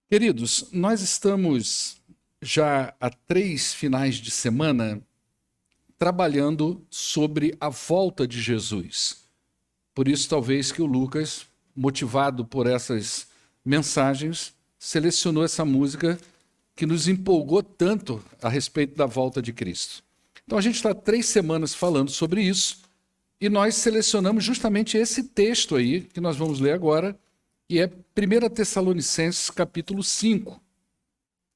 Queridos, nós estamos já há 3 finais de semana trabalhando sobre a volta de Jesus. Por isso, talvez que o Lucas, motivado por essas mensagens, selecionou essa música que nos empolgou tanto a respeito da volta de Cristo. Então, a gente está 3 semanas falando sobre isso e nós selecionamos justamente esse texto aí que nós vamos ler agora, que é 1 Tessalonicenses, capítulo 5.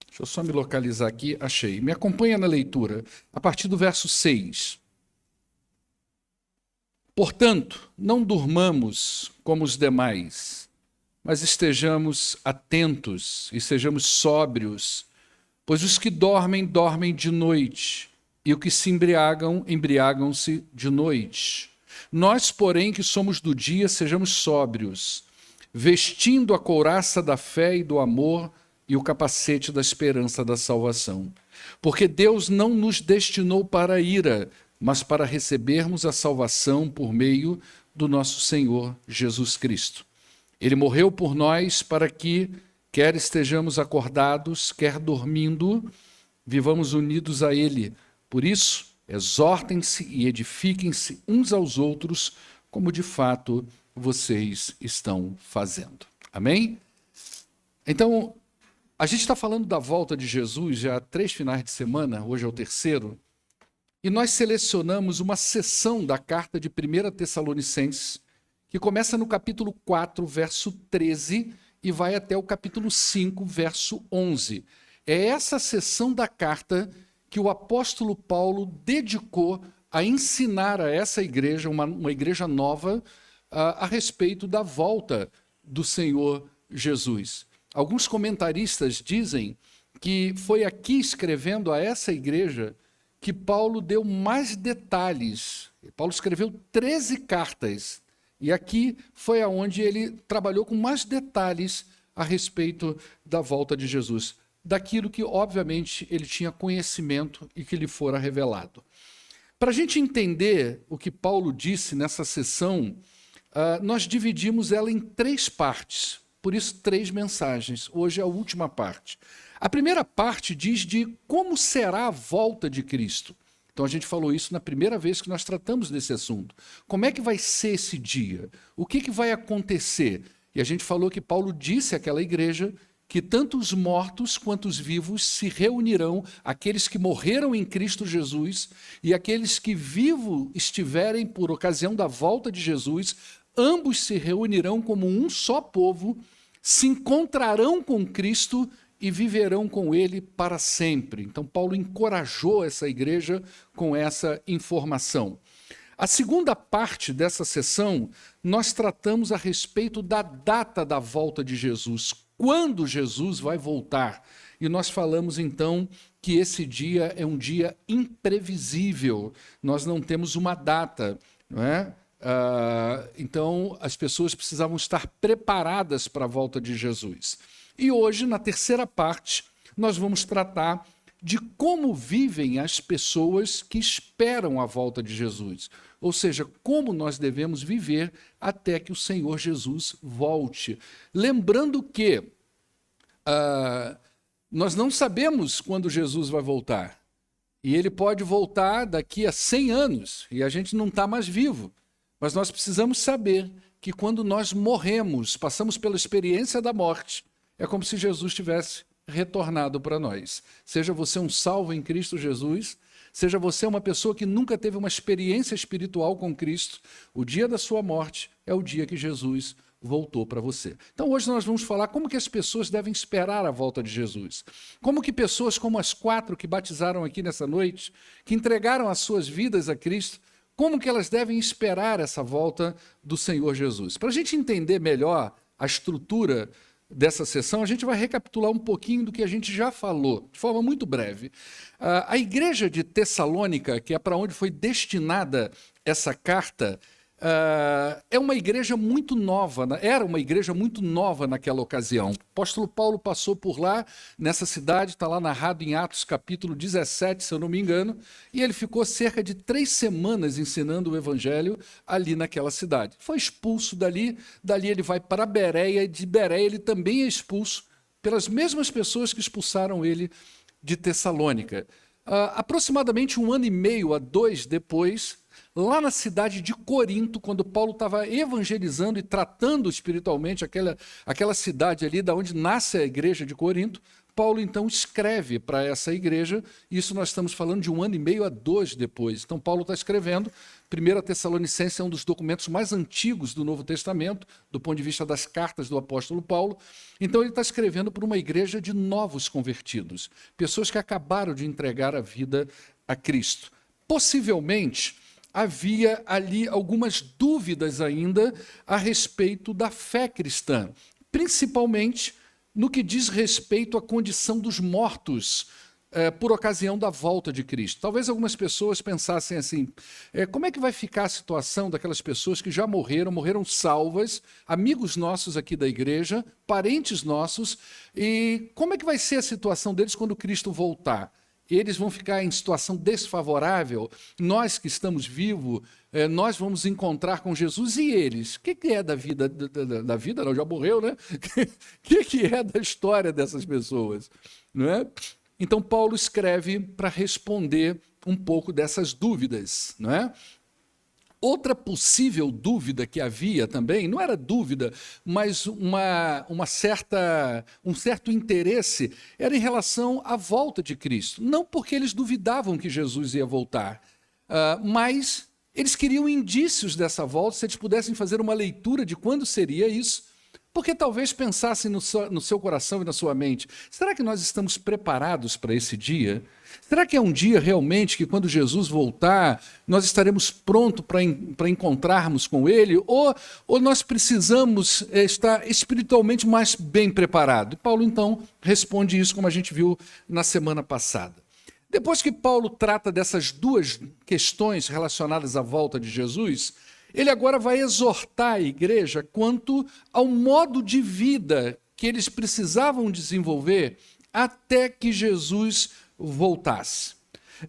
Deixa eu só me localizar aqui, achei. Me acompanha na leitura, a partir do verso 6. Portanto, não durmamos como os demais, mas estejamos atentos e sejamos sóbrios, pois os que dormem, dormem de noite, e os que se embriagam, embriagam-se de noite. Nós, porém, que somos do dia, sejamos sóbrios, vestindo a couraça da fé e do amor e o capacete da esperança da salvação. Porque Deus não nos destinou para a ira, mas para recebermos a salvação por meio do nosso Senhor Jesus Cristo. Ele morreu por nós para que, quer estejamos acordados, quer dormindo, vivamos unidos a Ele. Por isso, exortem-se e edifiquem-se uns aos outros, como de fato vocês estão fazendo. Amém? Então, a gente está falando da volta de Jesus já há 3 finais de semana, hoje é o terceiro, e nós selecionamos uma seção da carta de 1 Tessalonicenses, que começa no capítulo 4, verso 13, e vai até o capítulo 5, verso 11. É essa seção da carta que o apóstolo Paulo dedicou a ensinar a essa igreja, uma igreja nova, a respeito da volta do Senhor Jesus. Alguns comentaristas dizem que foi aqui, escrevendo a essa igreja, que Paulo deu mais detalhes. Paulo escreveu 13 cartas, e aqui foi aonde ele trabalhou com mais detalhes a respeito da volta de Jesus, daquilo que, obviamente, ele tinha conhecimento e que lhe fora revelado. Para a gente entender o que Paulo disse nessa sessão, nós dividimos ela em 3 partes, por isso 3 mensagens. Hoje é a última parte. A primeira parte diz de como será a volta de Cristo. Então a gente falou isso na primeira vez que nós tratamos desse assunto. Como é que vai ser esse dia? O que vai acontecer? E a gente falou que Paulo disse àquela igreja que tanto os mortos quanto os vivos se reunirão, aqueles que morreram em Cristo Jesus e aqueles que vivos estiverem por ocasião da volta de Jesus, ambos se reunirão como um só povo, se encontrarão com Cristo e viverão com ele para sempre. Então, Paulo encorajou essa igreja com essa informação. A segunda parte dessa sessão, nós tratamos a respeito da data da volta de Jesus, quando Jesus vai voltar. E nós falamos, então, que esse dia é um dia imprevisível. Nós não temos uma data, não é? Então, as pessoas precisavam estar preparadas para a volta de Jesus. E hoje, na terceira parte, nós vamos tratar de como vivem as pessoas que esperam a volta de Jesus. Ou seja, como nós devemos viver até que o Senhor Jesus volte. Lembrando que nós não sabemos quando Jesus vai voltar. E ele pode voltar daqui a 100 anos, e a gente não está mais vivo. Mas nós precisamos saber que quando nós morremos, passamos pela experiência da morte, é como se Jesus tivesse retornado para nós. Seja você um salvo em Cristo Jesus, seja você uma pessoa que nunca teve uma experiência espiritual com Cristo, o dia da sua morte é o dia que Jesus voltou para você. Então hoje nós vamos falar como que as pessoas devem esperar a volta de Jesus. Como que pessoas como as 4 que batizaram aqui nessa noite, que entregaram as suas vidas a Cristo, como que elas devem esperar essa volta do Senhor Jesus. Para a gente entender melhor a estrutura dessa sessão, a gente vai recapitular um pouquinho do que a gente já falou, de forma muito breve. A igreja de Tessalônica, que é para onde foi destinada essa carta, é uma igreja muito nova, era uma igreja muito nova naquela ocasião. O apóstolo Paulo passou por lá, nessa cidade, está lá narrado em Atos capítulo 17, se eu não me engano, e ele ficou cerca de 3 semanas ensinando o evangelho ali naquela cidade. Foi expulso dali ele vai para Bereia, e de Bereia ele também é expulso pelas mesmas pessoas que expulsaram ele de Tessalônica. Aproximadamente 1 ano e meio a 2 depois, lá na cidade de Corinto, quando Paulo estava evangelizando e tratando espiritualmente aquela cidade ali da onde nasce a igreja de Corinto, Paulo então escreve para essa igreja, isso nós estamos falando de 1 ano e meio a 2 depois. Então Paulo está escrevendo, 1 Tessalonicenses é um dos documentos mais antigos do Novo Testamento, do ponto de vista das cartas do apóstolo Paulo. Então ele está escrevendo para uma igreja de novos convertidos, pessoas que acabaram de entregar a vida a Cristo. Possivelmente havia ali algumas dúvidas ainda a respeito da fé cristã, principalmente no que diz respeito à condição dos mortos por ocasião da volta de Cristo. Talvez algumas pessoas pensassem assim, como é que vai ficar a situação daquelas pessoas que já morreram salvas, amigos nossos aqui da igreja, parentes nossos, e como é que vai ser a situação deles quando Cristo voltar? Eles vão ficar em situação desfavorável, nós que estamos vivos, nós vamos encontrar com Jesus, e eles? O que é da vida? Da vida não, já morreu, né? O que é da história dessas pessoas? Não é? Então Paulo escreve para responder um pouco dessas dúvidas, não é? Outra possível dúvida que havia também, não era dúvida, mas um certo interesse, era em relação à volta de Cristo. Não porque eles duvidavam que Jesus ia voltar, mas eles queriam indícios dessa volta, se eles pudessem fazer uma leitura de quando seria isso, porque talvez pensassem no seu coração e na sua mente, será que nós estamos preparados para esse dia? Será que é um dia realmente que quando Jesus voltar, nós estaremos prontos para encontrarmos com Ele? Ou nós precisamos estar espiritualmente mais bem preparados? E Paulo então responde isso como a gente viu na semana passada. Depois que Paulo trata dessas duas questões relacionadas à volta de Jesus, ele agora vai exortar a igreja quanto ao modo de vida que eles precisavam desenvolver até que Jesus voltasse.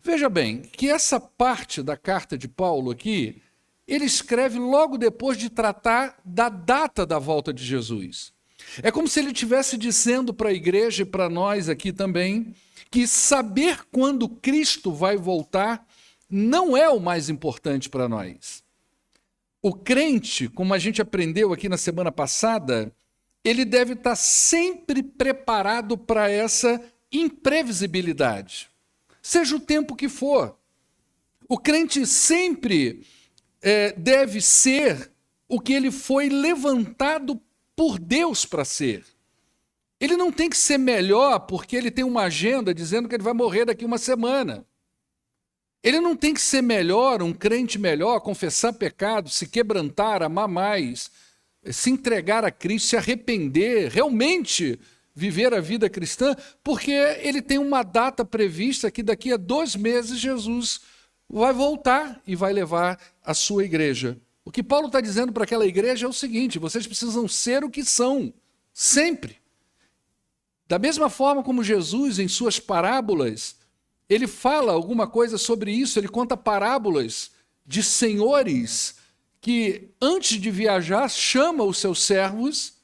Veja bem, que essa parte da carta de Paulo aqui, ele escreve logo depois de tratar da data da volta de Jesus. É como se ele estivesse dizendo para a igreja e para nós aqui também, que saber quando Cristo vai voltar não é o mais importante para nós. O crente, como a gente aprendeu aqui na semana passada, ele deve estar sempre preparado para essa imprevisibilidade, seja o tempo que for. O crente sempre deve ser o que ele foi levantado por Deus para ser. Ele não tem que ser melhor porque ele tem uma agenda dizendo que ele vai morrer daqui uma semana. Ele não tem que ser melhor, um crente melhor, confessar pecado, se quebrantar, amar mais, se entregar a Cristo, se arrepender, realmente viver a vida cristã, porque ele tem uma data prevista que daqui a 2 meses Jesus vai voltar e vai levar a sua igreja. O que Paulo está dizendo para aquela igreja é o seguinte, vocês precisam ser o que são, sempre. Da mesma forma como Jesus, em suas parábolas, ele fala alguma coisa sobre isso, ele conta parábolas de senhores que, antes de viajar, chama os seus servos,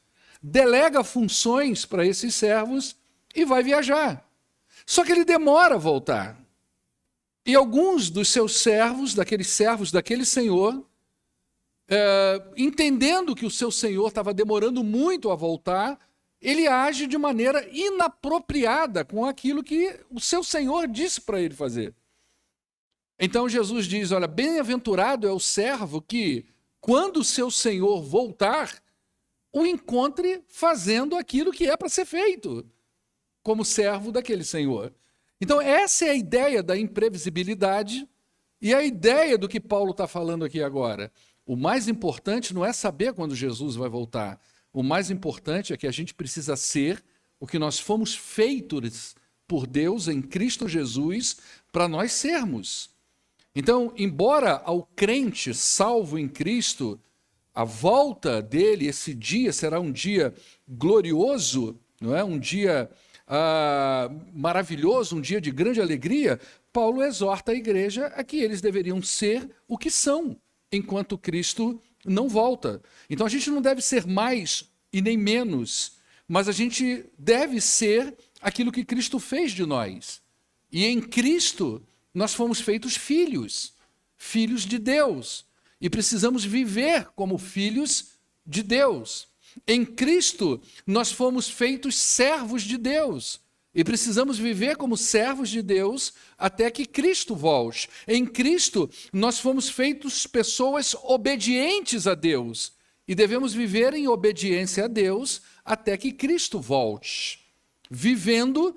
delega funções para esses servos e vai viajar. Só que ele demora a voltar. E alguns dos seus servos daquele senhor, entendendo que o seu senhor estava demorando muito a voltar, ele age de maneira inapropriada com aquilo que o seu Senhor disse para ele fazer. Então Jesus diz, olha, bem-aventurado é o servo que, quando o seu Senhor voltar, o encontre fazendo aquilo que é para ser feito, como servo daquele Senhor. Então essa é a ideia da imprevisibilidade e a ideia do que Paulo está falando aqui agora. O mais importante não é saber quando Jesus vai voltar. O mais importante é que a gente precisa ser o que nós fomos feitos por Deus em Cristo Jesus para nós sermos. Então, embora ao crente salvo em Cristo, a volta dele, esse dia, será um dia glorioso, não é? Um dia maravilhoso, um dia de grande alegria, Paulo exorta a igreja a que eles deveriam ser o que são, enquanto Cristo não volta. Então a gente não deve ser mais e nem menos, mas a gente deve ser aquilo que Cristo fez de nós. E em Cristo nós fomos feitos filhos, filhos de Deus, e precisamos viver como filhos de Deus. Em Cristo nós fomos feitos servos de Deus, e precisamos viver como servos de Deus até que Cristo volte. Em Cristo nós fomos feitos pessoas obedientes a Deus, e devemos viver em obediência a Deus até que Cristo volte, vivendo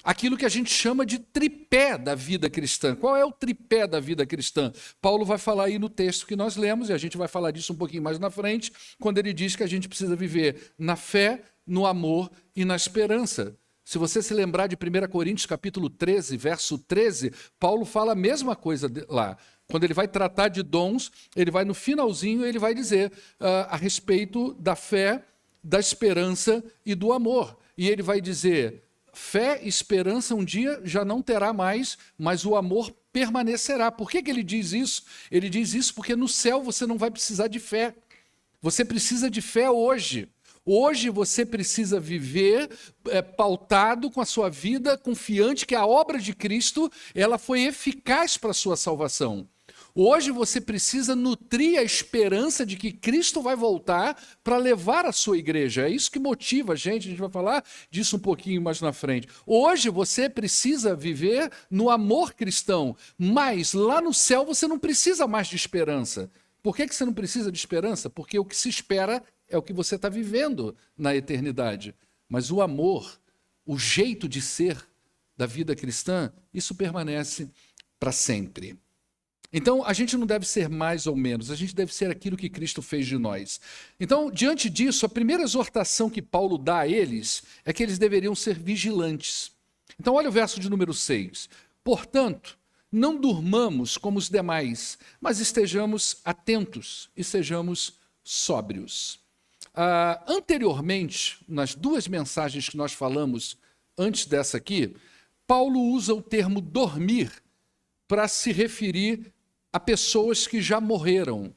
aquilo que a gente chama de tripé da vida cristã. Qual é o tripé da vida cristã? Paulo vai falar aí no texto que nós lemos, e a gente vai falar disso um pouquinho mais na frente, quando ele diz que a gente precisa viver na fé, no amor e na esperança. Se você se lembrar de 1 Coríntios capítulo 13, verso 13, Paulo fala a mesma coisa lá. Quando ele vai tratar de dons, ele vai no finalzinho, ele vai dizer a respeito da fé, da esperança e do amor. E ele vai dizer: fé e esperança um dia já não terá mais, mas o amor permanecerá. Por que ele diz isso? Ele diz isso porque no céu você não vai precisar de fé. Você precisa de fé hoje. Hoje você precisa viver pautado com a sua vida, confiante que a obra de Cristo ela foi eficaz para a sua salvação. Hoje você precisa nutrir a esperança de que Cristo vai voltar para levar a sua igreja. É isso que motiva a gente vai falar disso um pouquinho mais na frente. Hoje você precisa viver no amor cristão, mas lá no céu você não precisa mais de esperança. Por que você não precisa de esperança? Porque o que se espera é o que você está vivendo na eternidade. Mas o amor, o jeito de ser da vida cristã, isso permanece para sempre. Então, a gente não deve ser mais ou menos, a gente deve ser aquilo que Cristo fez de nós. Então, diante disso, a primeira exortação que Paulo dá a eles é que eles deveriam ser vigilantes. Então, olha o verso de número 6. Portanto, não durmamos como os demais, mas estejamos atentos e sejamos sóbrios. Anteriormente, nas duas mensagens que nós falamos antes dessa aqui, Paulo usa o termo dormir para se referir a pessoas que já morreram.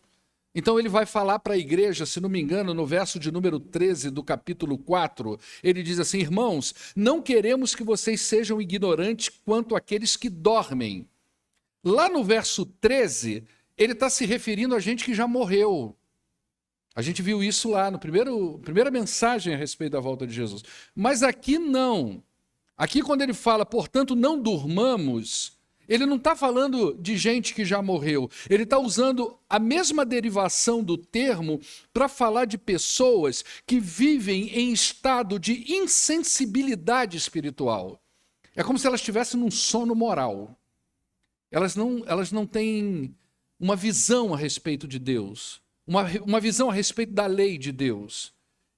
Então ele vai falar para a igreja, se não me engano, no verso de número 13 do capítulo 4, ele diz assim: irmãos, não queremos que vocês sejam ignorantes quanto àqueles que dormem. Lá no verso 13, ele está se referindo a gente que já morreu. A gente viu isso lá no primeira mensagem a respeito da volta de Jesus. Mas aqui não. Aqui quando ele fala, portanto, não durmamos, ele não está falando de gente que já morreu. Ele está usando a mesma derivação do termo para falar de pessoas que vivem em estado de insensibilidade espiritual. É como se elas estivessem num sono moral. Elas não têm uma visão a respeito de Deus, uma visão a respeito da lei de Deus.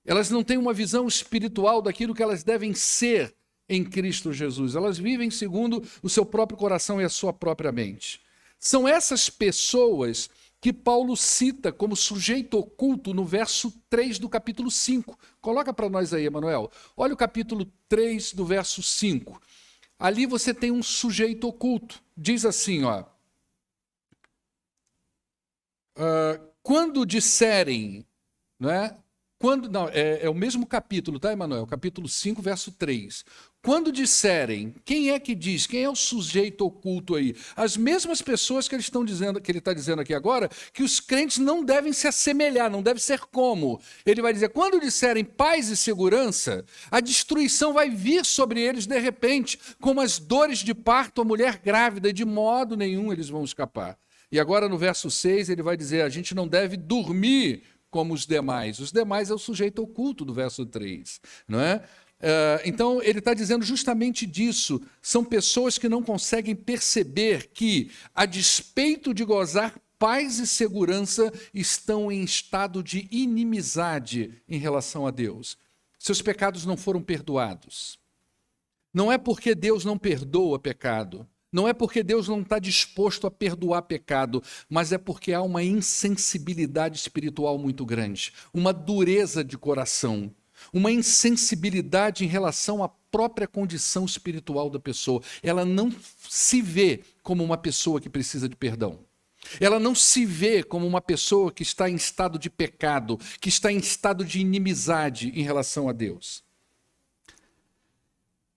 Elas não têm uma visão espiritual daquilo que elas devem ser em Cristo Jesus. Elas vivem segundo o seu próprio coração e a sua própria mente. São essas pessoas que Paulo cita como sujeito oculto no verso 3 do capítulo 5. Coloca para nós aí, Emanuel. Olha o capítulo 3 do verso 5. Ali você tem um sujeito oculto. Diz assim, ó. Quando disserem, né? É o mesmo capítulo, tá, Emanuel? Capítulo 5, verso 3. Quando disserem, quem é que diz? Quem é o sujeito oculto aí? As mesmas pessoas que ele está dizendo aqui agora, que os crentes não devem se assemelhar, não deve ser como. Ele vai dizer, quando disserem paz e segurança, a destruição vai vir sobre eles de repente, como as dores de parto à mulher grávida, e de modo nenhum eles vão escapar. E agora no verso 6 ele vai dizer, a gente não deve dormir como os demais. Os demais é o sujeito oculto do verso 3, não é? Então, ele está dizendo justamente disso. São pessoas que não conseguem perceber que, a despeito de gozar paz e segurança, estão em estado de inimizade em relação a Deus. Seus pecados não foram perdoados. Não é porque Deus não perdoa pecado. Não é porque Deus não está disposto a perdoar pecado, mas é porque há uma insensibilidade espiritual muito grande, uma dureza de coração, uma insensibilidade em relação à própria condição espiritual da pessoa. Ela não se vê como uma pessoa que precisa de perdão. Ela não se vê como uma pessoa que está em estado de pecado, que está em estado de inimizade em relação a Deus.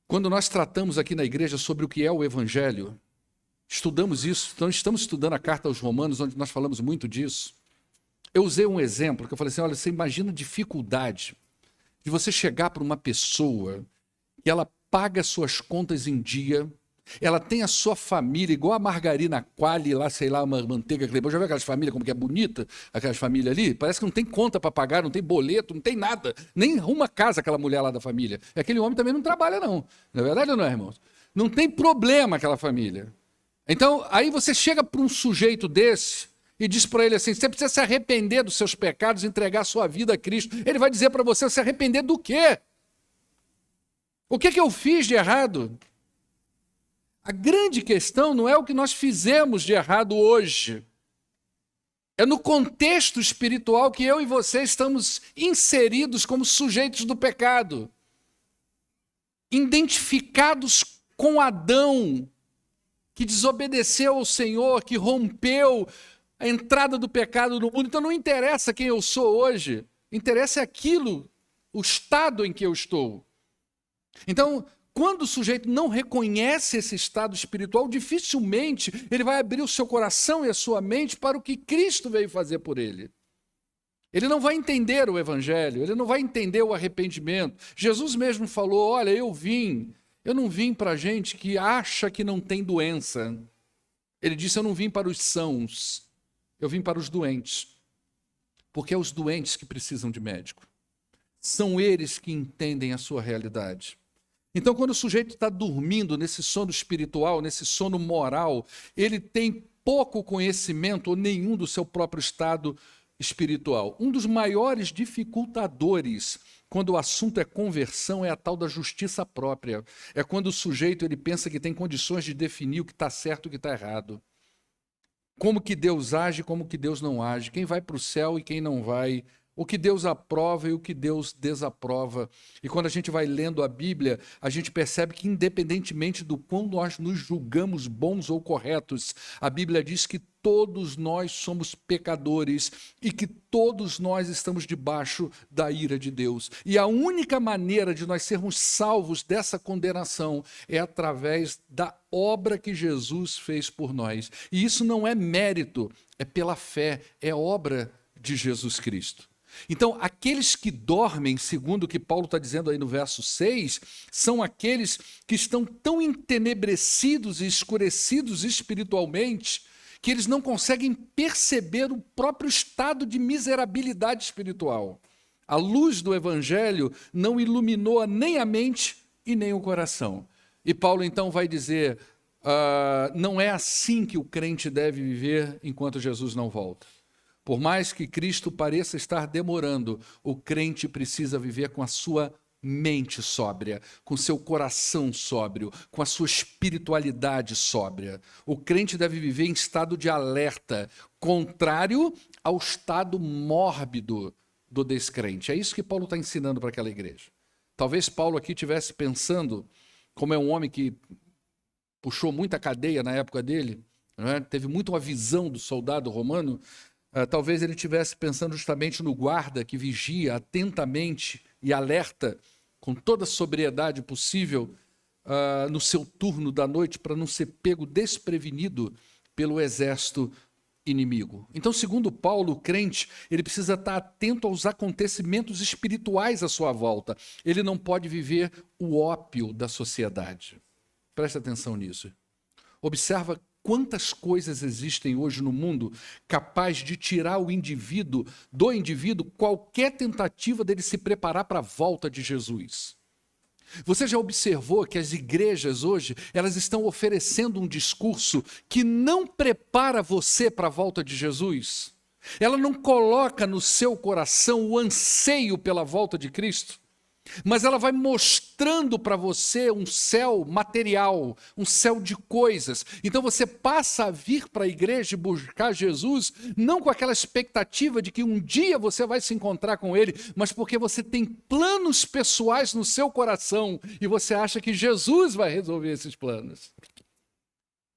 Quando nós tratamos aqui na igreja sobre o que é o Evangelho, estudamos isso, então estamos estudando a carta aos Romanos, onde nós falamos muito disso. Eu usei um exemplo, que eu falei assim, olha, você imagina a dificuldade de você chegar para uma pessoa que ela paga suas contas em dia, ela tem a sua família, igual a margarina Quali, lá, sei lá, uma manteiga que já viu aquelas famílias, como que é bonita, aquelas famílias ali? Parece que não tem conta para pagar, não tem boleto, não tem nada, nem uma casa aquela mulher lá da família. E aquele homem também não trabalha não, não é verdade ou não, irmãos? Não tem problema aquela família. Então, aí você chega para um sujeito desse e diz para ele assim, você precisa se arrepender dos seus pecados, entregar sua vida a Cristo. Ele vai dizer para você, se arrepender do quê? O que eu fiz de errado? A grande questão não é o que nós fizemos de errado hoje. É no contexto espiritual que eu e você estamos inseridos como sujeitos do pecado. Identificados com Adão, que desobedeceu ao Senhor, que rompeu a entrada do pecado no mundo. Então não interessa quem eu sou hoje, interessa aquilo, o estado em que eu estou. Então, quando o sujeito não reconhece esse estado espiritual, dificilmente ele vai abrir o seu coração e a sua mente para o que Cristo veio fazer por ele. Ele não vai entender o Evangelho, ele não vai entender o arrependimento. Jesus mesmo falou, olha, eu não vim para gente que acha que não tem doença. Ele disse, eu não vim para os sãos, eu vim para os doentes. Porque é os doentes que precisam de médico. São eles que entendem a sua realidade. Então, quando o sujeito está dormindo nesse sono espiritual, nesse sono moral, ele tem pouco conhecimento ou nenhum do seu próprio estado espiritual. Um dos maiores dificultadores quando o assunto é conversão é a tal da justiça própria. É quando o sujeito ele pensa que tem condições de definir o que está certo e o que está errado. Como que Deus age, como que Deus não age. Quem vai para o céu e quem não vai. O que Deus aprova e o que Deus desaprova. E quando a gente vai lendo a Bíblia, a gente percebe que independentemente do quão nós nos julgamos bons ou corretos, a Bíblia diz que todos nós somos pecadores e que todos nós estamos debaixo da ira de Deus. E a única maneira de nós sermos salvos dessa condenação é através da obra que Jesus fez por nós. E isso não é mérito, é pela fé, é obra de Jesus Cristo. Então, aqueles que dormem, segundo o que Paulo está dizendo aí no verso 6, são aqueles que estão tão entenebrecidos e escurecidos espiritualmente que eles não conseguem perceber o próprio estado de miserabilidade espiritual. A luz do Evangelho não iluminou nem a mente e nem o coração. E Paulo então vai dizer, não é assim que o crente deve viver enquanto Jesus não volta. Por mais que Cristo pareça estar demorando, o crente precisa viver com a sua mente sóbria, com seu coração sóbrio, com a sua espiritualidade sóbria. O crente deve viver em estado de alerta, contrário ao estado mórbido do descrente. É isso que Paulo está ensinando para aquela igreja. Talvez Paulo aqui estivesse pensando, como é um homem que puxou muita cadeia na época dele, né? Teve muito uma visão do soldado romano. Talvez ele estivesse pensando justamente no guarda que vigia atentamente e alerta com toda a sobriedade possível no seu turno da noite para não ser pego desprevenido pelo exército inimigo. Então, segundo Paulo, o crente, ele precisa estar atento aos acontecimentos espirituais à sua volta. Ele não pode viver o ópio da sociedade. Preste atenção nisso. Observa quantas coisas existem hoje no mundo capaz de tirar do indivíduo qualquer tentativa dele se preparar para a volta de Jesus. Você já observou que as igrejas hoje, elas estão oferecendo um discurso que não prepara você para a volta de Jesus? Ela não coloca no seu coração o anseio pela volta de Cristo? Mas ela vai mostrando para você um céu material, um céu de coisas. Então você passa a vir para a igreja e buscar Jesus, não com aquela expectativa de que um dia você vai se encontrar com Ele, mas porque você tem planos pessoais no seu coração e você acha que Jesus vai resolver esses planos.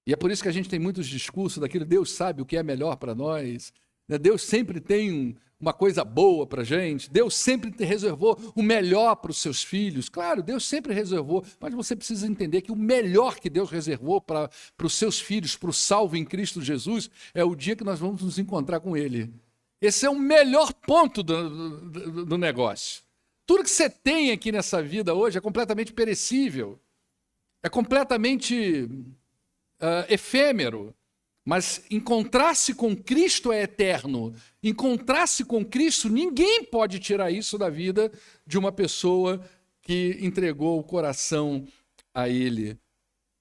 E é por isso que a gente tem muitos discursos daquilo, Deus sabe o que é melhor para nós, né? Deus sempre tem uma coisa boa para a gente, Deus sempre te reservou o melhor para os seus filhos. Claro, Deus sempre reservou, mas você precisa entender que o melhor que Deus reservou para os seus filhos, para o salvo em Cristo Jesus, é o dia que nós vamos nos encontrar com Ele. Esse é o melhor ponto do negócio. Tudo que você tem aqui nessa vida hoje é completamente perecível, é completamente efêmero, mas encontrar-se com Cristo é eterno. Encontrar-se com Cristo, ninguém pode tirar isso da vida de uma pessoa que entregou o coração a Ele.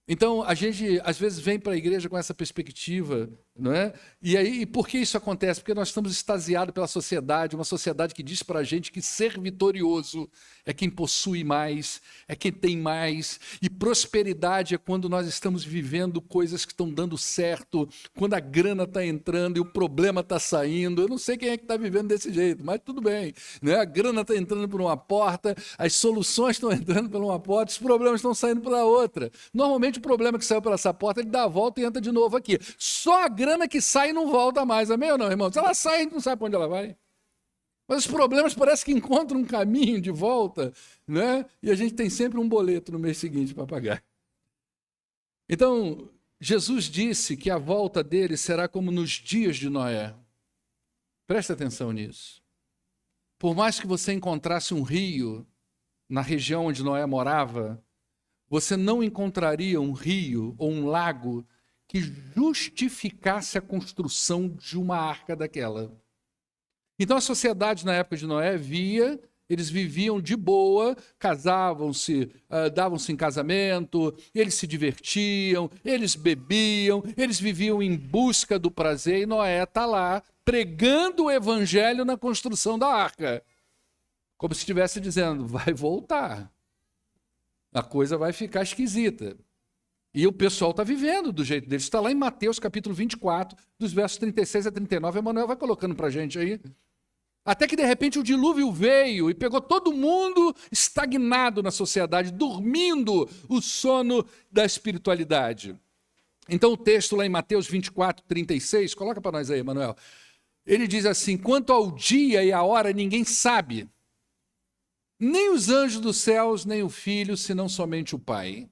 Então, a gente, às vezes, vem para a igreja com essa perspectiva, não é? E aí, por que isso acontece? Porque nós estamos extasiados pela sociedade, uma sociedade que diz para a gente que ser vitorioso é quem possui mais, é quem tem mais, e prosperidade é quando nós estamos vivendo coisas que estão dando certo, quando a grana está entrando e o problema está saindo. Eu não sei quem é que está vivendo desse jeito, mas tudo bem, né? A grana está entrando por uma porta, as soluções estão entrando por uma porta, os problemas estão saindo pela outra. Normalmente, o problema que saiu pela essa porta, ele dá a volta e entra de novo aqui. Só a grana que sai não volta mais, amém ou não, irmão? Se ela sai, a gente não sabe para onde ela vai. Mas os problemas parece que encontram um caminho de volta, né? E a gente tem sempre um boleto no mês seguinte para pagar. Então, Jesus disse que a volta dele será como nos dias de Noé. Presta atenção nisso. Por mais que você encontrasse um rio na região onde Noé morava, você não encontraria um rio ou um lago que justificasse a construção de uma arca daquela. Então a sociedade na época de Noé eles viviam de boa, casavam-se, davam-se em casamento, eles se divertiam, eles bebiam, eles viviam em busca do prazer, e Noé está lá pregando o evangelho na construção da arca. Como se estivesse dizendo, vai voltar. A coisa vai ficar esquisita. E o pessoal está vivendo do jeito deles. Está lá em Mateus capítulo 24, dos versos 36 a 39. Emanuel vai colocando para a gente aí. Até que de repente o dilúvio veio e pegou todo mundo estagnado na sociedade, dormindo o sono da espiritualidade. Então o texto lá em Mateus 24, 36, coloca para nós aí, Emanuel. Ele diz assim, quanto ao dia e a hora ninguém sabe, nem os anjos dos céus, nem o Filho, senão somente o Pai.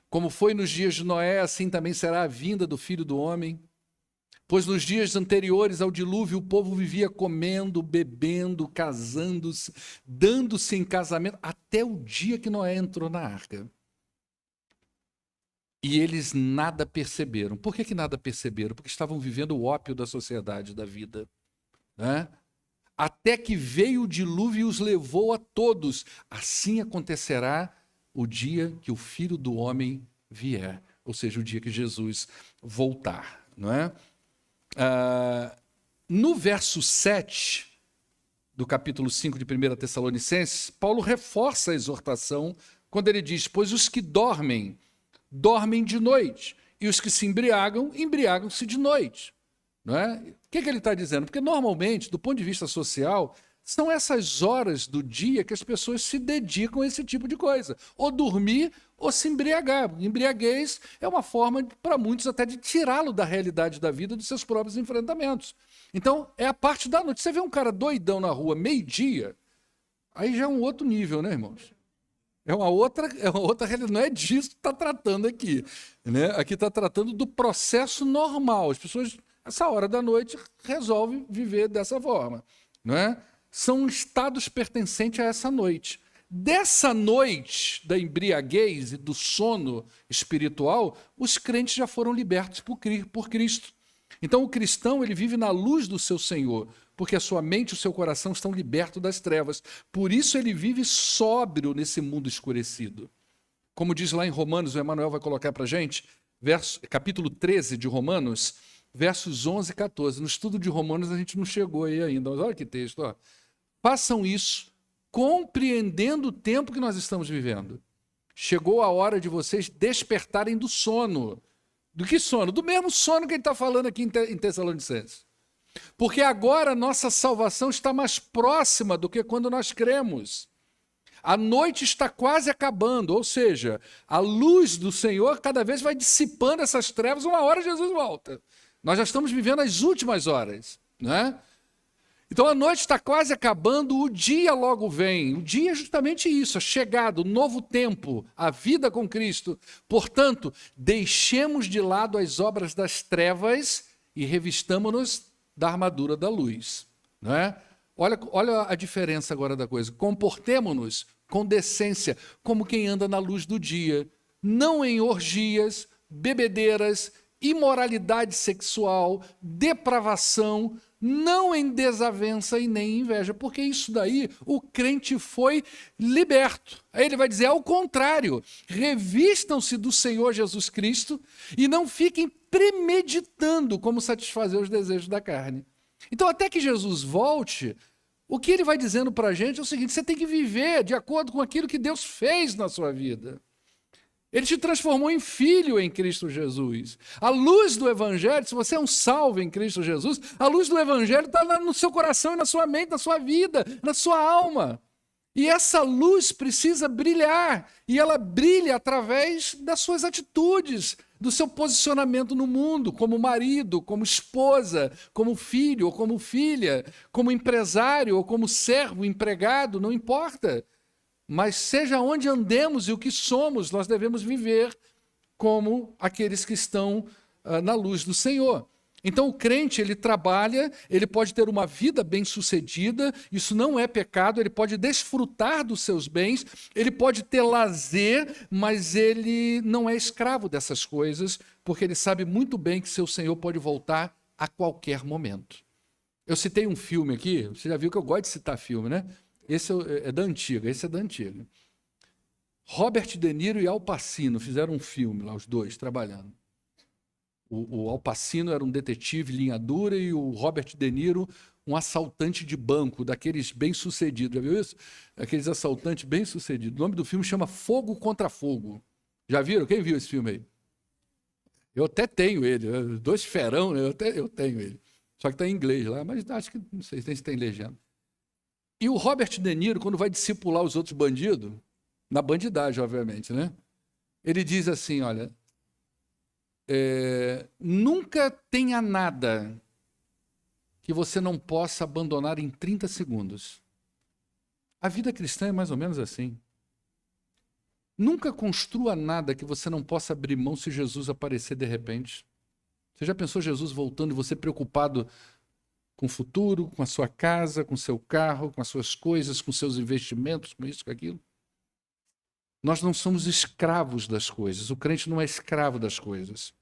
Como foi nos dias de Noé, assim também será a vinda do Filho do Homem. Pois nos dias anteriores ao dilúvio, o povo vivia comendo, bebendo, casando-se, dando-se em casamento, até o dia que Noé entrou na arca. E eles nada perceberam. Por que nada perceberam? Porque estavam vivendo o ópio da sociedade, da vida, né? Até que veio o dilúvio e os levou a todos. Assim acontecerá o dia que o Filho do Homem vier, ou seja, o dia que Jesus voltar, não é? No verso 7 do capítulo 5 de 1 Tessalonicenses, Paulo reforça a exortação quando ele diz, pois os que dormem, dormem de noite, e os que se embriagam, embriagam-se de noite. Não é? O que ele está dizendo? Porque normalmente, do ponto de vista social, são essas horas do dia que as pessoas se dedicam a esse tipo de coisa. Ou dormir ou se embriagar. Embriaguez é uma forma, para muitos, até de tirá-lo da realidade da vida, dos seus próprios enfrentamentos. Então, é a parte da noite. Você vê um cara doidão na rua, meio-dia, aí já é um outro nível, né, irmãos? É uma outra realidade. Não é disso que está tratando aqui, né? Aqui está tratando do processo normal. As pessoas, essa hora da noite, resolvem viver dessa forma, não é? São estados pertencentes a essa noite. Dessa noite da embriaguez e do sono espiritual, os crentes já foram libertos por Cristo. Então o cristão, ele vive na luz do seu Senhor, porque a sua mente e o seu coração estão libertos das trevas. Por isso ele vive sóbrio nesse mundo escurecido. Como diz lá em Romanos, o Emanuel vai colocar para a gente, capítulo 13 de Romanos, versos 11 e 14. No estudo de Romanos a gente não chegou aí ainda, mas olha que texto, ó. Façam isso, compreendendo o tempo que nós estamos vivendo. Chegou a hora de vocês despertarem do sono. Do que sono? Do mesmo sono que ele está falando aqui em Tessalonicenses. Porque agora a nossa salvação está mais próxima do que quando nós cremos. A noite está quase acabando, ou seja, a luz do Senhor cada vez vai dissipando essas trevas, uma hora Jesus volta. Nós já estamos vivendo as últimas horas, né? Então a noite está quase acabando, o dia logo vem. O dia é justamente isso, a chegada, o novo tempo, a vida com Cristo. Portanto, deixemos de lado as obras das trevas e revistamo-nos da armadura da luz, não é? Olha a diferença agora da coisa. Comportemo-nos com decência, como quem anda na luz do dia, não em orgias, bebedeiras, imoralidade sexual, depravação, não em desavença e nem inveja, porque isso daí o crente foi liberto. Aí ele vai dizer, ao contrário, revistam-se do Senhor Jesus Cristo e não fiquem premeditando como satisfazer os desejos da carne. Então, até que Jesus volte, o que ele vai dizendo para a gente é o seguinte, você tem que viver de acordo com aquilo que Deus fez na sua vida. Ele te transformou em filho em Cristo Jesus. A luz do Evangelho, se você é um salvo em Cristo Jesus, a luz do Evangelho está no seu coração e na sua mente, na sua vida, na sua alma. E essa luz precisa brilhar, e ela brilha através das suas atitudes, do seu posicionamento no mundo, como marido, como esposa, como filho ou como filha, como empresário ou como servo, empregado, não importa. Mas seja onde andemos e o que somos, nós devemos viver como aqueles que estão na luz do Senhor. Então o crente, ele trabalha, ele pode ter uma vida bem-sucedida, isso não é pecado, ele pode desfrutar dos seus bens, ele pode ter lazer, mas ele não é escravo dessas coisas, porque ele sabe muito bem que seu Senhor pode voltar a qualquer momento. Eu citei um filme aqui, você já viu que eu gosto de citar filme, né? Esse é da antiga, esse é da antiga. Robert De Niro e Al Pacino fizeram um filme lá, os dois, trabalhando. O Al Pacino era um detetive linha dura e o Robert De Niro um assaltante de banco, daqueles bem-sucedidos. Já viu isso? Aqueles assaltantes bem-sucedidos. O nome do filme chama Fogo Contra Fogo. Já viram? Quem viu esse filme aí? Eu até tenho ele. Dois ferão, né? Eu tenho ele. Só que está em inglês lá, mas acho que não sei se tem legenda. E o Robert De Niro, quando vai discipular os outros bandidos, na bandidagem, obviamente, né? Ele diz assim, olha, nunca tenha nada que você não possa abandonar em 30 segundos. A vida cristã é mais ou menos assim. Nunca construa nada que você não possa abrir mão se Jesus aparecer de repente. Você já pensou Jesus voltando e você preocupado com o futuro, com a sua casa, com o seu carro, com as suas coisas, com seus investimentos, com isso, com aquilo? Nós não somos escravos das coisas. O crente não é escravo das coisas.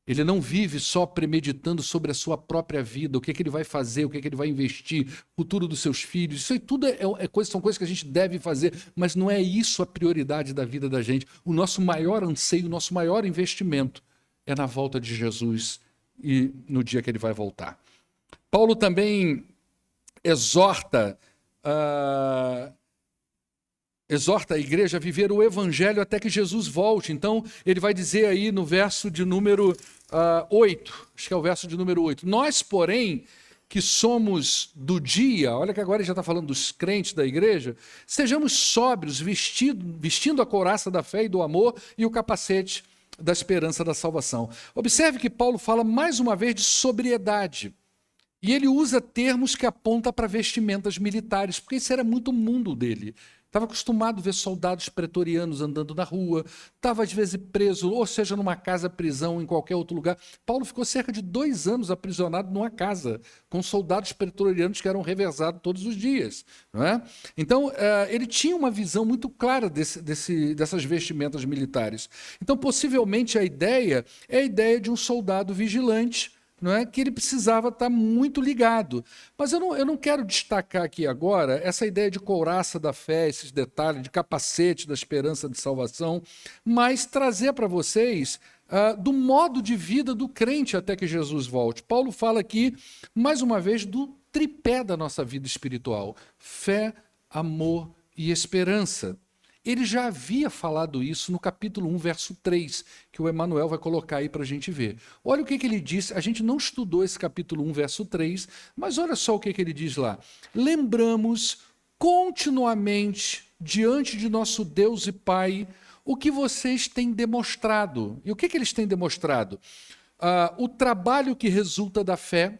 Ele não vive só premeditando sobre a sua própria vida, o que ele vai fazer, o que ele vai investir, o futuro dos seus filhos. Isso aí tudo são coisas que a gente deve fazer, mas não é isso a prioridade da vida da gente. O nosso maior anseio, o nosso maior investimento é na volta de Jesus e no dia que ele vai voltar. Paulo também exorta a igreja a viver o evangelho até que Jesus volte. Então, ele vai dizer aí no verso de número 8, acho que é o verso de número 8. Nós, porém, que somos do dia, olha que agora ele já está falando dos crentes da igreja, sejamos sóbrios, vestindo a couraça da fé e do amor e o capacete da esperança da salvação. Observe que Paulo fala mais uma vez de sobriedade. E ele usa termos que apontam para vestimentas militares, porque isso era muito o mundo dele. Estava acostumado a ver soldados pretorianos andando na rua, estava às vezes preso, ou seja, numa casa, prisão, em qualquer outro lugar. Paulo ficou cerca de 2 anos aprisionado numa casa, com soldados pretorianos que eram revezados todos os dias. Não é? Então, ele tinha uma visão muito clara dessas vestimentas militares. Então, possivelmente, a ideia é a ideia de um soldado vigilante, não é? Que ele precisava estar muito ligado. Mas eu não quero destacar aqui agora essa ideia de couraça da fé, esses detalhes, de capacete da esperança de salvação, mas trazer para vocês do modo de vida do crente até que Jesus volte. Paulo fala aqui, mais uma vez, do tripé da nossa vida espiritual: fé, amor e esperança. Ele já havia falado isso no capítulo 1, verso 3, que o Emanuel vai colocar aí para a gente ver. Olha o que ele disse, a gente não estudou esse capítulo 1, verso 3, mas olha só o que ele diz lá. Lembramos continuamente diante de nosso Deus e Pai o que vocês têm demonstrado. E o que eles têm demonstrado? O trabalho que resulta da fé,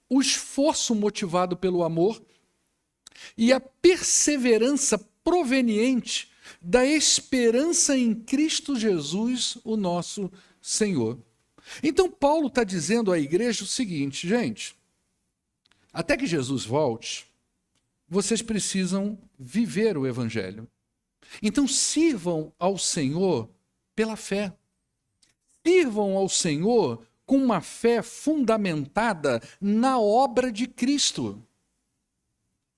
o esforço motivado pelo amor e a perseverança proveniente da esperança em Cristo Jesus, o nosso Senhor. Então, Paulo está dizendo à igreja o seguinte, gente, até que Jesus volte, vocês precisam viver o Evangelho. Então, sirvam ao Senhor pela fé. Sirvam ao Senhor com uma fé fundamentada na obra de Cristo.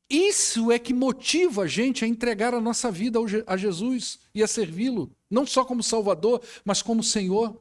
Isso é que motiva a gente a entregar a nossa vida a Jesus e a servi-lo, não só como Salvador, mas como Senhor.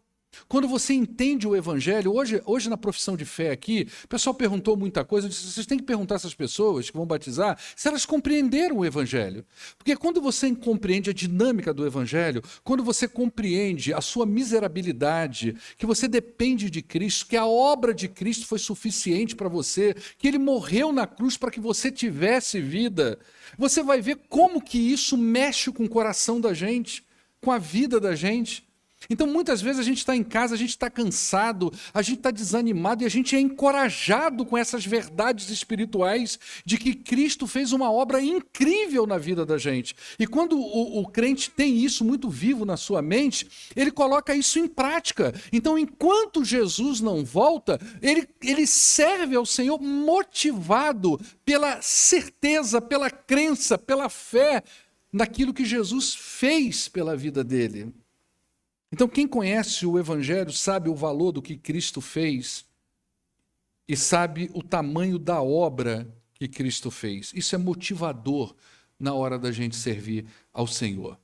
Quando você entende o Evangelho, hoje na profissão de fé aqui, o pessoal perguntou muita coisa, eu disse, vocês têm que perguntar a essas pessoas que vão batizar se elas compreenderam o Evangelho. Porque quando você compreende a dinâmica do Evangelho, quando você compreende a sua miserabilidade, que você depende de Cristo, que a obra de Cristo foi suficiente para você, que Ele morreu na cruz para que você tivesse vida, você vai ver como que isso mexe com o coração da gente, com a vida da gente. Então, muitas vezes a gente está em casa, a gente está cansado, a gente está desanimado e a gente é encorajado com essas verdades espirituais de que Cristo fez uma obra incrível na vida da gente. E quando o crente tem isso muito vivo na sua mente, ele coloca isso em prática. Então, enquanto Jesus não volta, ele serve ao Senhor motivado pela certeza, pela crença, pela fé naquilo que Jesus fez pela vida dele. Então, quem conhece o Evangelho sabe o valor do que Cristo fez e sabe o tamanho da obra que Cristo fez. Isso é motivador na hora da gente servir ao Senhor.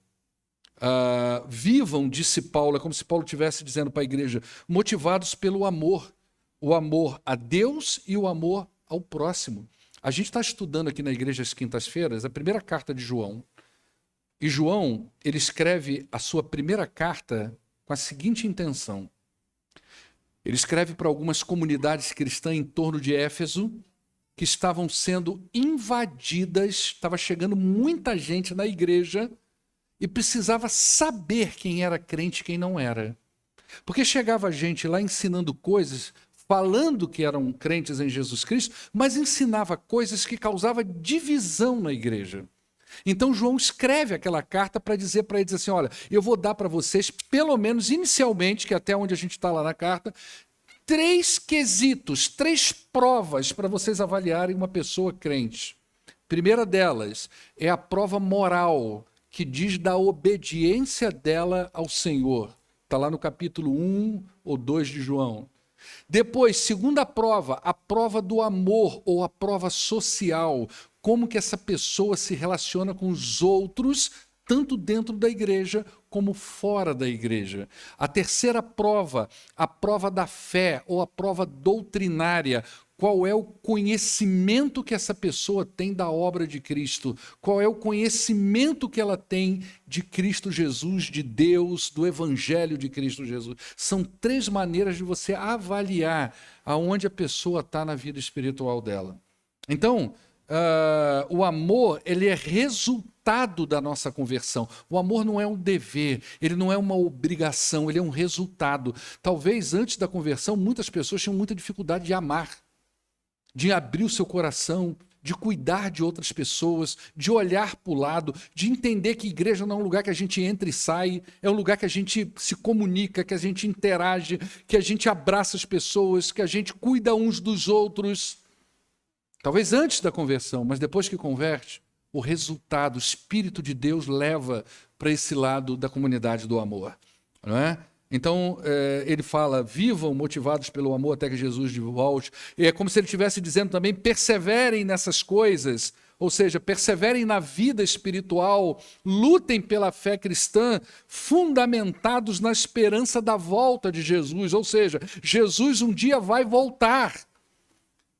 Vivam, disse Paulo, é como se Paulo estivesse dizendo para a igreja, motivados pelo amor. O amor a Deus e o amor ao próximo. A gente está estudando aqui na igreja às quintas-feiras a primeira carta de João. E João, ele escreve a sua primeira carta com a seguinte intenção. Ele escreve para algumas comunidades cristãs em torno de Éfeso, que estavam sendo invadidas, estava chegando muita gente na igreja e precisava saber quem era crente e quem não era. Porque chegava gente lá ensinando coisas, falando que eram crentes em Jesus Cristo, mas ensinava coisas que causavam divisão na igreja. Então João escreve aquela carta para dizer para eles assim, olha, eu vou dar para vocês, pelo menos inicialmente, que até onde a gente está lá na carta, 3 quesitos, 3 provas para vocês avaliarem uma pessoa crente. Primeira delas é a prova moral, que diz da obediência dela ao Senhor. Está lá no capítulo 1 ou 2 de João. Depois, segunda prova, a prova do amor ou a prova social. Como que essa pessoa se relaciona com os outros, tanto dentro da igreja como fora da igreja. A terceira prova, a prova da fé ou a prova doutrinária. Qual é o conhecimento que essa pessoa tem da obra de Cristo? Qual é o conhecimento que ela tem de Cristo Jesus, de Deus, do Evangelho de Cristo Jesus? São 3 maneiras de você avaliar aonde a pessoa está na vida espiritual dela. Então, o amor, ele é resultado da nossa conversão. O amor não é um dever, ele não é uma obrigação, ele é um resultado. Talvez antes da conversão, muitas pessoas tinham muita dificuldade de amar, de abrir o seu coração, de cuidar de outras pessoas, de olhar para o lado, de entender que igreja não é um lugar que a gente entra e sai, é um lugar que a gente se comunica, que a gente interage, que a gente abraça as pessoas, que a gente cuida uns dos outros. Talvez antes da conversão, mas depois que converte, o resultado, o Espírito de Deus leva para esse lado da comunidade do amor. Não é? Então, ele fala, vivam motivados pelo amor até que Jesus volte. E é como se ele estivesse dizendo também, perseverem nessas coisas, ou seja, perseverem na vida espiritual, lutem pela fé cristã, fundamentados na esperança da volta de Jesus. Ou seja, Jesus um dia vai voltar.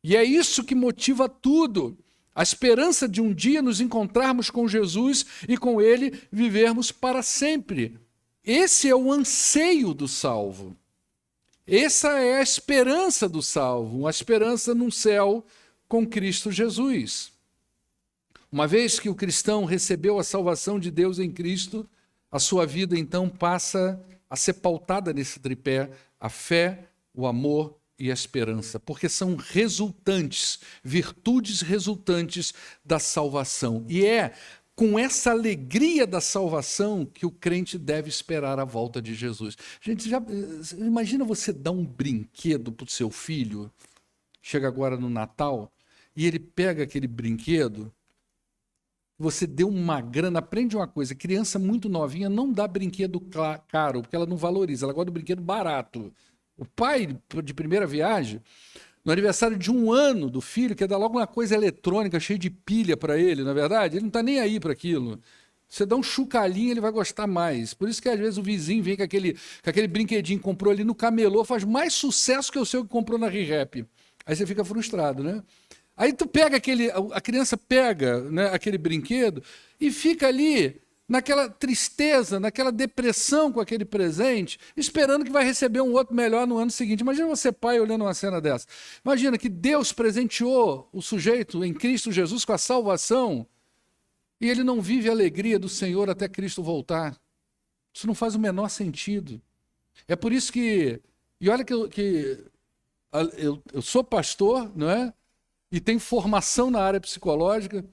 E é isso que motiva tudo. A esperança de um dia nos encontrarmos com Jesus e com Ele vivermos para sempre. Esse é o anseio do salvo. Essa é a esperança do salvo, uma esperança num céu com Cristo Jesus. Uma vez que o cristão recebeu a salvação de Deus em Cristo, a sua vida então passa a ser pautada nesse tripé: a fé, o amor e a esperança, porque são resultantes, virtudes resultantes da salvação. E é com essa alegria da salvação que o crente deve esperar a volta de Jesus. Gente, imagina você dar um brinquedo para o seu filho, chega agora no Natal, e ele pega aquele brinquedo, você deu uma grana, aprende uma coisa: criança muito novinha não dá brinquedo caro, porque ela não valoriza, ela gosta do brinquedo barato. O pai, de primeira viagem, no aniversário de 1 ano do filho, quer dar logo uma coisa eletrônica cheia de pilha para ele, na verdade, ele não está nem aí para aquilo. Você dá um chucalinho, ele vai gostar mais. Por isso que às vezes o vizinho vem com aquele brinquedinho que comprou ali no camelô, faz mais sucesso que o seu que comprou na ReHap. Aí você fica frustrado, né? Aí a criança pega, né, aquele brinquedo e fica ali naquela tristeza, naquela depressão com aquele presente, esperando que vai receber um outro melhor no ano seguinte. Imagina você, pai, olhando uma cena dessa. Imagina que Deus presenteou o sujeito em Cristo Jesus com a salvação e ele não vive a alegria do Senhor até Cristo voltar. Isso não faz o menor sentido. É por isso que... E olha que eu sou pastor, não é? E tenho formação na área psicológica,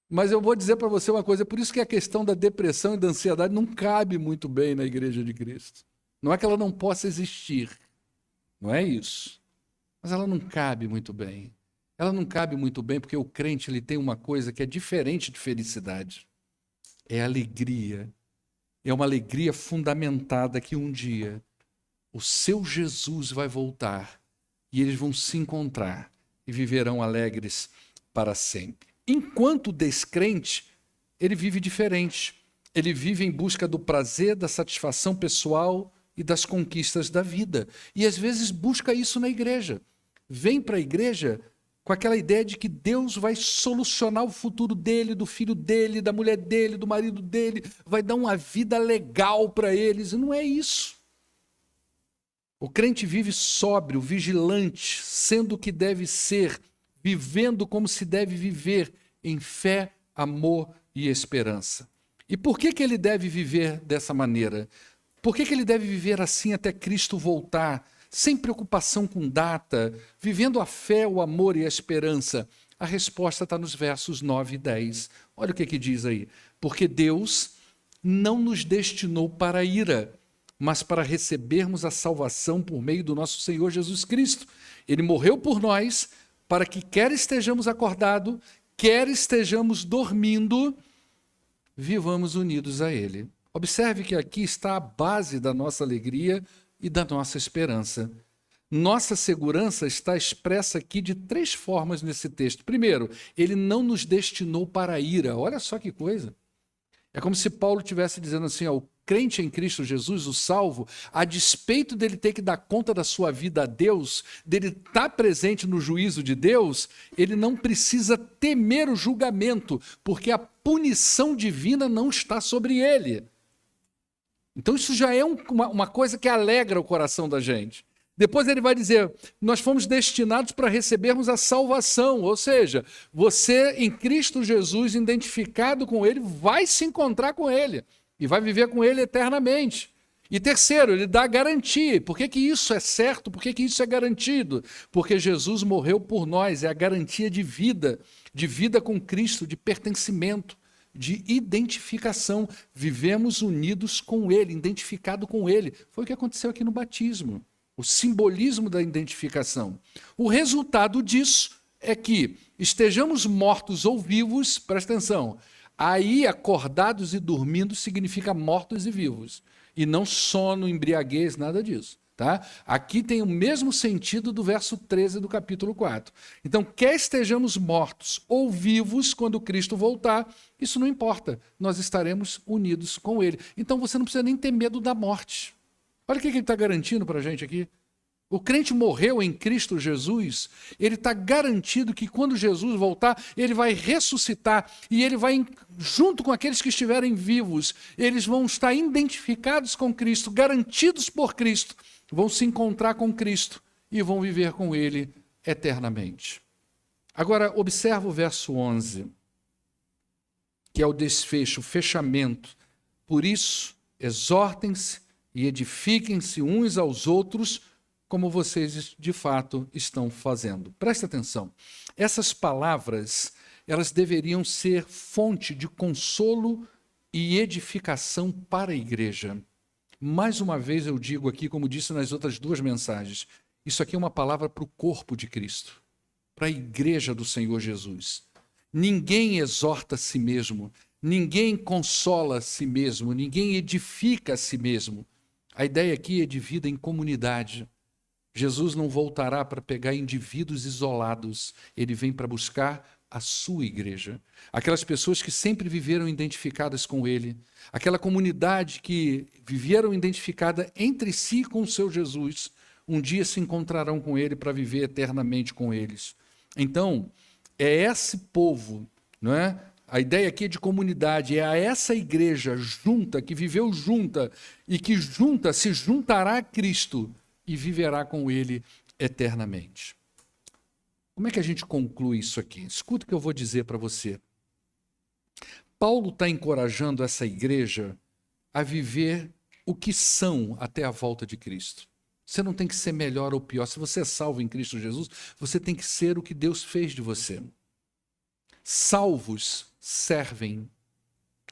mas eu vou dizer para você uma coisa: é por isso que a questão da depressão e da ansiedade não cabe muito bem na Igreja de Cristo. Não é que ela não possa existir, não é isso, mas ela não cabe muito bem. Ela não cabe muito bem porque o crente ele tem uma coisa que é diferente de felicidade: é alegria. É uma alegria fundamentada que um dia o seu Jesus vai voltar e eles vão se encontrar e viverão alegres para sempre. Enquanto o descrente, ele vive diferente. Ele vive em busca do prazer, da satisfação pessoal e das conquistas da vida. E às vezes busca isso na igreja. Vem para a igreja com aquela ideia de que Deus vai solucionar o futuro dele, do filho dele, da mulher dele, do marido dele, vai dar uma vida legal para eles. E não é isso. O crente vive sóbrio, vigilante, sendo o que deve ser, vivendo como se deve viver, em fé, amor e esperança. E por que ele deve viver dessa maneira? Por que ele deve viver assim até Cristo voltar, sem preocupação com data, vivendo a fé, o amor e a esperança? A resposta está nos versos 9 e 10. Olha o que diz aí: porque Deus não nos destinou para a ira, mas para recebermos a salvação por meio do nosso Senhor Jesus Cristo. Ele morreu por nós, para que quer estejamos acordados, quer estejamos dormindo, vivamos unidos a Ele. Observe que aqui está a base da nossa alegria e da nossa esperança. Nossa segurança está expressa aqui de 3 formas nesse texto. Primeiro, Ele não nos destinou para a ira. Olha só que coisa. É como se Paulo estivesse dizendo assim: ó, o crente em Cristo Jesus, o salvo, a despeito dele ter que dar conta da sua vida a Deus, dele estar presente no juízo de Deus, ele não precisa temer o julgamento, porque a punição divina não está sobre ele. Então isso já é uma coisa que alegra o coração da gente. Depois ele vai dizer: nós fomos destinados para recebermos a salvação, ou seja, você em Cristo Jesus, identificado com Ele, vai se encontrar com Ele e vai viver com Ele eternamente. E terceiro, ele dá garantia. Por que isso é certo? Por que isso é garantido? Porque Jesus morreu por nós, é a garantia de vida com Cristo, de pertencimento, de identificação. Vivemos unidos com Ele, identificado com Ele. Foi o que aconteceu aqui no batismo. O simbolismo da identificação. O resultado disso é que estejamos mortos ou vivos, presta atenção, aí acordados e dormindo significa mortos e vivos, e não sono, embriaguez, nada disso. Tá? Aqui tem o mesmo sentido do verso 13 do capítulo 4. Então, quer estejamos mortos ou vivos quando Cristo voltar, isso não importa, nós estaremos unidos com Ele. Então você não precisa nem ter medo da morte. Olha o que ele está garantindo para a gente aqui. O crente morreu em Cristo Jesus, ele está garantido que quando Jesus voltar, ele vai ressuscitar e ele vai, junto com aqueles que estiverem vivos, eles vão estar identificados com Cristo, garantidos por Cristo, vão se encontrar com Cristo e vão viver com Ele eternamente. Agora, observa o verso 11. que é o desfecho, o fechamento. Por isso, exortem-se e edifiquem-se uns aos outros, como vocês de fato estão fazendo. Presta atenção. Essas palavras, elas deveriam ser fonte de consolo e edificação para a igreja. Mais uma vez eu digo aqui, como disse nas outras duas mensagens, isso aqui é uma palavra para o corpo de Cristo, para a igreja do Senhor Jesus. Ninguém exorta a si mesmo, ninguém consola a si mesmo, ninguém edifica a si mesmo. A ideia aqui é de vida em comunidade. Jesus não voltará para pegar indivíduos isolados, ele vem para buscar a sua igreja. Aquelas pessoas que sempre viveram identificadas com ele, aquela comunidade que viveram identificada entre si com o seu Jesus, um dia se encontrarão com ele para viver eternamente com eles. Então, é esse povo, não é? A ideia aqui é de comunidade, é a essa igreja junta, que viveu junta e que junta se juntará a Cristo e viverá com ele eternamente. Como é que a gente conclui isso aqui? Escuta o que eu vou dizer para você. Paulo está encorajando essa igreja a viver o que são até a volta de Cristo. Você não tem que ser melhor ou pior. Se você é salvo em Cristo Jesus, você tem que ser o que Deus fez de você. Salvos servem.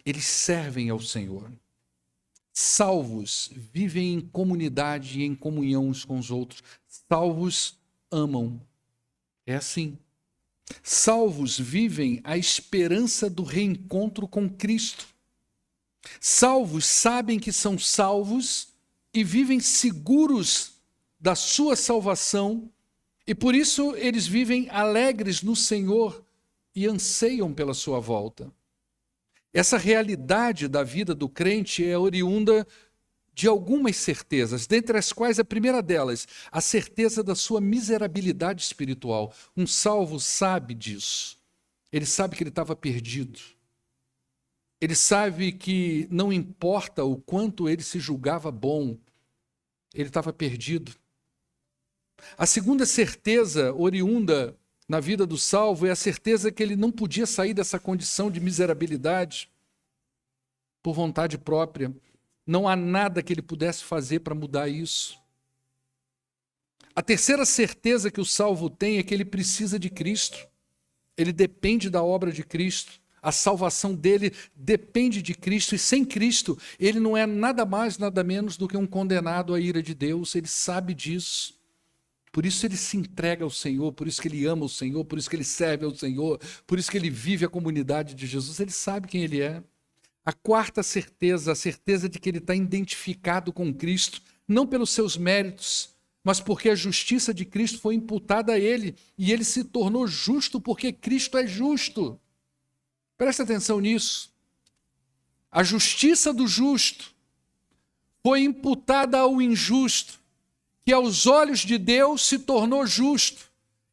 Eles servem ao Senhor. Salvos vivem em comunidade e em comunhão uns com os outros. Salvos amam. É assim. Salvos vivem a esperança do reencontro com Cristo. Salvos sabem que são salvos e vivem seguros da sua salvação, e por isso eles vivem alegres no Senhor e anseiam pela sua volta. Essa realidade da vida do crente é oriunda de algumas certezas, dentre as quais a primeira delas, a certeza da sua miserabilidade espiritual. Um salvo sabe disso. Ele sabe que ele estava perdido. Ele sabe que não importa o quanto ele se julgava bom, ele estava perdido. A segunda certeza oriunda na vida do salvo é a certeza que ele não podia sair dessa condição de miserabilidade por vontade própria. Não há nada que ele pudesse fazer para mudar isso. A terceira certeza que o salvo tem é que ele precisa de Cristo. Ele depende da obra de Cristo. A salvação dele depende de Cristo, e sem Cristo ele não é nada mais, nada menos do que um condenado à ira de Deus. Ele sabe disso. Por isso ele se entrega ao Senhor, por isso que ele ama o Senhor, por isso que ele serve ao Senhor, por isso que ele vive a comunidade de Jesus. Ele sabe quem ele é. A quarta certeza, a certeza de que ele está identificado com Cristo, não pelos seus méritos, mas porque a justiça de Cristo foi imputada a ele, e ele se tornou justo porque Cristo é justo. Presta atenção nisso. A justiça do justo foi imputada ao injusto, que aos olhos de Deus se tornou justo,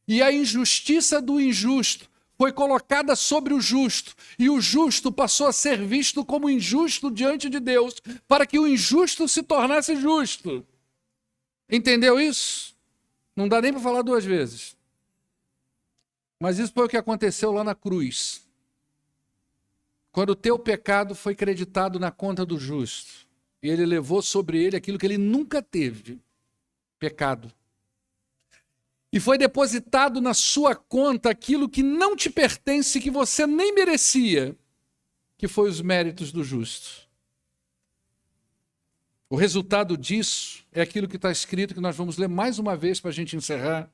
e a injustiça do injusto foi colocada sobre o justo, e o justo passou a ser visto como injusto diante de Deus, para que o injusto se tornasse justo. Entendeu isso? Não dá nem para falar duas vezes. Mas isso foi o que aconteceu lá na cruz. Quando o teu pecado foi creditado na conta do justo, e ele levou sobre ele aquilo que ele nunca teve, pecado. E foi depositado na sua conta aquilo que não te pertence, que você nem merecia, que foi os méritos do justo. O resultado disso é aquilo que está escrito, que nós vamos ler mais uma vez para a gente encerrar,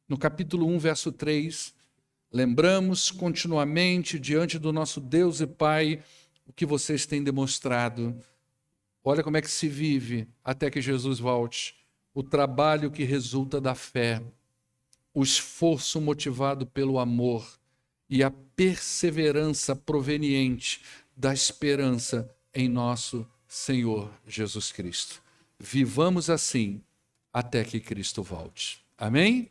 no capítulo 1, verso 3. Lembramos continuamente diante do nosso Deus e Pai o que vocês têm demonstrado. Olha como é que se vive até que Jesus volte. O trabalho que resulta da fé, o esforço motivado pelo amor e a perseverança proveniente da esperança em nosso Senhor Jesus Cristo. Vivamos assim até que Cristo volte. Amém?